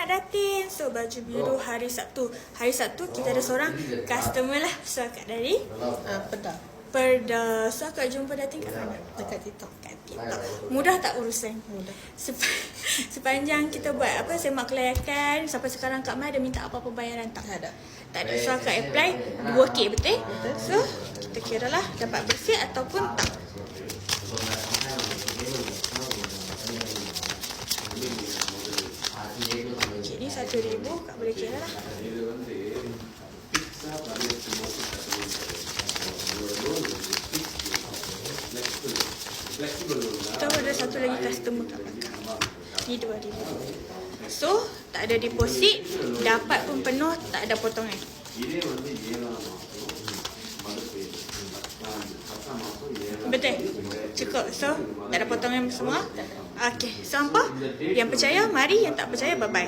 Selamat Datin. So baju biru hari Sabtu. Hari Sabtu kita ada seorang customer lah. So akak dari Perda. So akak jumpa Datin kat mana? Dekat TikTok. Kat TikTok. Mudah tak urusan? Mudah. Sepanjang kita buat semak kelayakan, sampai sekarang Kak Mai ada minta apa-apa bayaran tak? Tak ada. Tak ada. So akak apply 2K betul? So kita kira lah dapat bersih ataupun tak. Okay, ni 1,000 Kak boleh kira lah. Kita ada satu lagi customer kat belakang. Ni 2,000. So tak ada deposit, dapat pun penuh, tak ada potongan. Betul? Cukup. So tak ada potongan semua. Okay, so apa? Yang percaya mari, yang tak percaya bye bye.